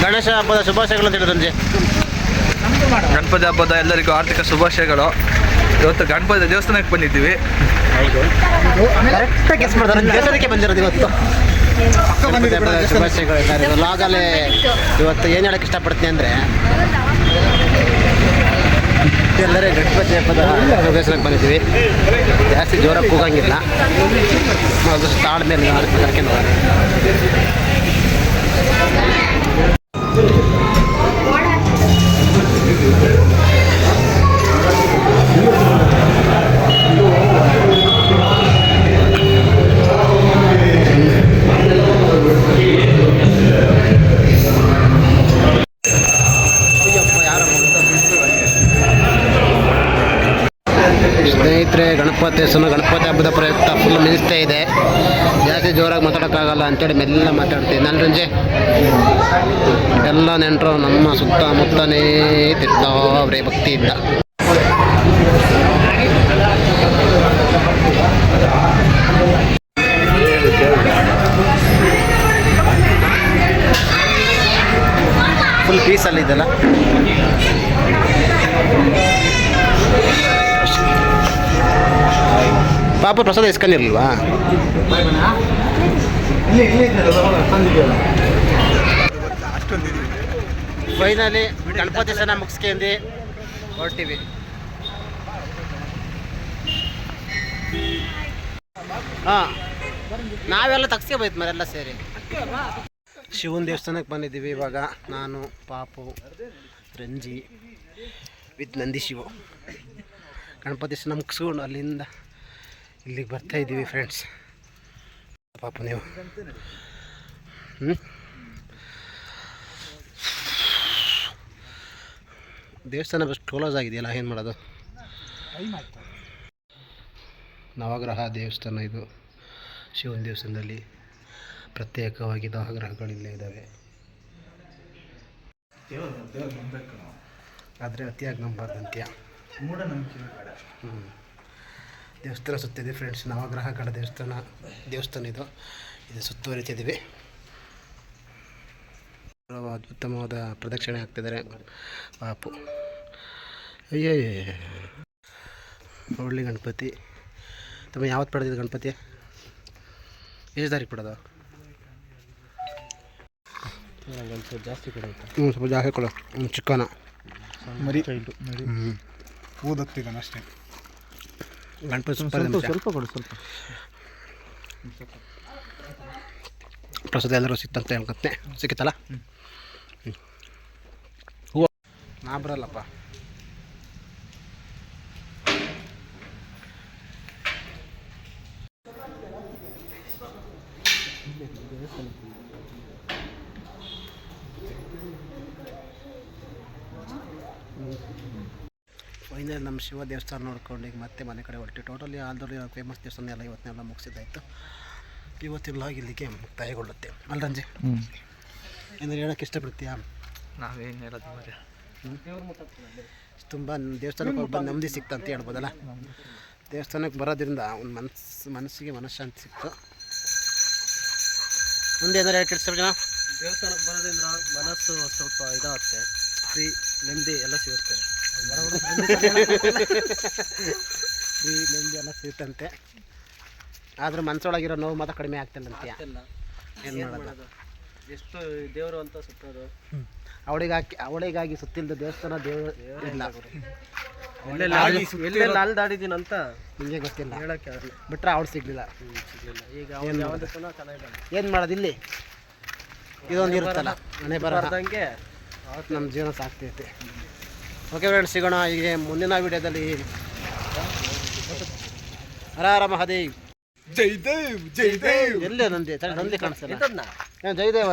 ಗಣೇಶ ಹಬ್ಬದ ಶುಭಾಶಯಗಳು ಅಂತ ಹೇಳಿದ್ರಂಜೆ. ಗಣಪತಿ ಹಬ್ಬದ ಎಲ್ಲರಿಗೂ ಆರ್ಥಿಕ ಶುಭಾಶಯಗಳು. ಇವತ್ತು ಗಣಪತಿ ದೇವಸ್ಥಾನಕ್ಕೆ ಬಂದಿದ್ದೀವಿ. ಕರೆಕ್ಟಾಗಿ ಗೆಸ್ ಮಾಡ್ತಾರೆ, ದೇವಸ್ಥಾನಕ್ಕೆ ಬಂದಿರೋದು ಇವತ್ತು. ಶುಭಾಶಯಗಳು ಎಲ್ಲರಿಗೂ. ಲಾಗಲೇ ಇವತ್ತು ಏನು ಹೇಳಕ್ಕೆ ಇಷ್ಟಪಡ್ತೀನಿ ಅಂದರೆ, ಎಲ್ಲರೇ ಗಣಪತಿ ಹಬ್ಬದ ದೇವಸ್ಥಾನಕ್ಕೆ ಬಂದಿದ್ದೀವಿ. ಜಾಸ್ತಿ ಜೋರಾಗಿ ಕೂಗಂಗಿಲ್ಲ, ಅದಷ್ಟು ತಾಳ್ಮೇಲೆ ಕರ್ಕೊಂಡು ಸ್ನೇಹಿತರೆ. ಗಣಪತಿ ಹಬ್ಬದ ಪ್ರಯುಕ್ತ ಫುಲ್ ಮಿನಿಸ್ತಾ ಇದೆ. ಜಾಸ್ತಿ ಜೋರಾಗಿ ಮಾತಾಡೋಕ್ಕಾಗಲ್ಲ ಅಂತೇಳಿ ಮೆಲ್ಲ ಮಾತಾಡ್ತೀವಿ. ನಲ್ರಂಜೆ ಎಲ್ಲ ನೆಂಟರು ನಮ್ಮ ಸುತ್ತಮುತ್ತನೇ ತಿರ್ತಾವ್ರೆ ಭಕ್ತಿಯಿಂದ. ಫುಲ್ ಪೀಸಲ್ಲಿದ್ದಲ್ಲ. ಪಾಪ ಪ್ರಸಾದ ಇಸ್ಕೊಂಡಿರ್ಲಿಲ್ವಾ? ಫೈನಲಿ ಗಣಪತಿ ಸನ ಮುಗಿಸ್ಕೊಂಡು ಹೊರಟಿವಿ. ಹಾಂ, ನಾವೆಲ್ಲ ತಗ್ಸ್ಕೊಬೋಯ್ತು ಮರೆಲ್ಲ ಸೇರಿ. ಶಿವನ ದೇವಸ್ಥಾನಕ್ಕೆ ಬಂದಿದ್ದೀವಿ ಇವಾಗ. ನಾನು, ಪಾಪು, ರಂಜಿ ವಿತ್ ನಂದಿ ಶಿವು ಗಣಪತಿ ಸನ ಮುಗಿಸ್ಕೊಂಡು ಅಲ್ಲಿಂದ ಇಲ್ಲಿಗೆ ಬರ್ತಾ ಇದ್ದೀವಿ ಫ್ರೆಂಡ್ಸ್. ಪಾಪ ನೀವು ದೇವಸ್ಥಾನ ಬಸ್ ಕ್ಲೋಸ್ ಆಗಿದೆಯಲ್ಲ, ಏನು ಮಾಡೋದು? ನವಗ್ರಹ ದೇವಸ್ಥಾನ ಇದು. ಶಿವನ ದೇವಸ್ಥಾನದಲ್ಲಿ ಪ್ರತ್ಯೇಕವಾಗಿ ನವಗ್ರಹಗಳಿಲ್ಲೇ ಇದ್ದಾವೆ. ಆದರೆ ಅತಿಯಾಗಿ ನಂಬಾರ್ದಂತ್ಯ, ಮೂಢನಂಬಿಕೆ. ದೇವಸ್ಥಾನ ಸುತ್ತಿದೆ ಫ್ರೆಂಡ್ಸ್. ನವಗ್ರಹಗಳ ದೇವಸ್ಥಾನ ಇದು ಸುತ್ತುವರಿತಿದ್ದೀವಿ. ಅತ್ಯುತ್ತಮವಾದ ಪ್ರದಕ್ಷಿಣೆ ಆಗ್ತಿದ್ದಾರೆ ಪಾಪು. ಅಯ್ಯೇ, ಒಳ್ಳೆ ಗಣಪತಿ. ತಮ್ಮ ಯಾವತ್ತು ಪಡೆದಿದ್ದು ಗಣಪತಿ? ಎಷ್ಟು ತಾರೀಕು ಪಡೆದ? ಸ್ವಲ್ಪ ಜಾಸ್ತಿ ಕೊಡುತ್ತೆ. ಸ್ವಲ್ಪ ಜಾಸ್ತಿ ಕೊಡು. ಚಿಕ್ಕನ ಮರಿ ಓದತ್ತಿದ್ದಾನೆ ಅಷ್ಟೇ. ಗಣಪತಿ ಸ್ವಲ್ಪ ಕೊಡು. ಸ್ವಲ್ಪ ಪ್ರಸಾದ ಎಲ್ಲರೂ ಸಿಕ್ತಂತ ಹೇಳ್ಕೊತ್ತೆ. ಸಿಕ್ಕತ್ತಲ್ಲ? ಹೂವು ನಾ ಬರಲ್ಲಪ್ಪ. ಫೈನಲ್ ನಮ್ಮ ಶಿವ ದೇವಸ್ಥಾನ ನೋಡ್ಕೊಂಡು ಈಗ ಮತ್ತೆ ಮನೆ ಕಡೆ ಹೊರಟಿ. ಟೋಟಲಿ ಆಲ್ರೆಡಿ ಫೇಮಸ್ ದೇವಸ್ಥಾನ ಎಲ್ಲ ಇವತ್ತನ್ನೆಲ್ಲ ಮುಗಿಸಿದ್ದಾಯಿತು. ಇವತ್ತಿನ ಲಾಗ್ ಇಲ್ಲಿಗೆ ಮುಕ್ತಾಯಗೊಳ್ಳುತ್ತೆ ಅಲ್ಲ ರಂಜೆ? ಏನಾದ್ರು ಹೇಳೋಕ್ಕೆ ಇಷ್ಟಪಡ್ತೀಯಾ? ನಾವೇನು ಹೇಳೋದು ಮರೆ, ತುಂಬ ದೇವಸ್ಥಾನಕ್ಕೆ ಹೋಗಿ ಬಂದು ನೆಮ್ಮದಿ ಸಿಕ್ತು ಅಂತ ಹೇಳ್ಬೋದಲ್ಲ. ದೇವಸ್ಥಾನಕ್ಕೆ ಬರೋದ್ರಿಂದ ಒಂದು ಮನಸ್ಸಿಗೆ ಮನಃಶಾಂತಿ ಸಿಕ್ತು. ಮುಂದೆ ಏನಾರು ಹೇಳಕ್ಕೆ ಇಷ್ಟ ಜನ? ದೇವಸ್ಥಾನಕ್ಕೆ ಬರೋದ್ರಿಂದ ಮನಸ್ಸು ಸ್ವಲ್ಪ ಇದಾಗುತ್ತೆ, ಫ್ರೀ ನೆಮ್ಮದಿ ಎಲ್ಲ ಸಿಗುತ್ತೆ. ಫ್ರೀ ನೆಮ್ಮದಿ ಎಲ್ಲ ಸಿಗುತ್ತಂತೆ. ಆದ್ರೆ ಮನಸ್ಸೊಳಗಿರೋ ನೋವು ಮಾತ್ರ ಕಡಿಮೆ ಆಗ್ತಿಲ್ಲ ಅಂತೀಯ. ಏನು ಮಾಡೋದು? ಎಷ್ಟು ದೇವರು ಅಂತ ಸುತ್ತೋದು. ಅವಳಿಗಾಗಿ ಸುತ್ತಿಲ್ದ ದೇವಸ್ಥಾನ ದೇವರು ಇಲ್ಲ. ಎಲ್ಲೆಲ್ಲ ಅಲ್ದಾಡಿದ್ದೀನಿ ಅಂತ ನಿಮಗೆ ಗೊತ್ತಿಲ್ಲ, ಹೇಳೋಕ್ಕೆ ಬಿಟ್ರೆ ಅವಳು ಸಿಗಲಿಲ್ಲ. ಈಗ ಏನು ಮಾಡೋದು? ಇಲ್ಲಿ ಇದೊಂದು ಇರುತ್ತಲ್ಲ, ಮನೆ ಬರೋದಂಗೆ ನಮ್ಮ ಜೀವನ ಸಾಕ್ತೈತೆ. ಓಕೆ ಫ್ರೆಂಡ್ಸ್, ಸಿಗೋಣ ಹೀಗೆ ಮುಂದಿನ ವಿಡಿಯೋದಲ್ಲಿ. ಹರ ಹರ ಮಹಾದೇವ್. ಜೈ ದೇವ್, ಜೈ ದೇವ್. ಎಲ್ಲೇ ನಂದಿ ಕಾಣಿಸ್ತಲ್ಲ. ಜಯದೇವ.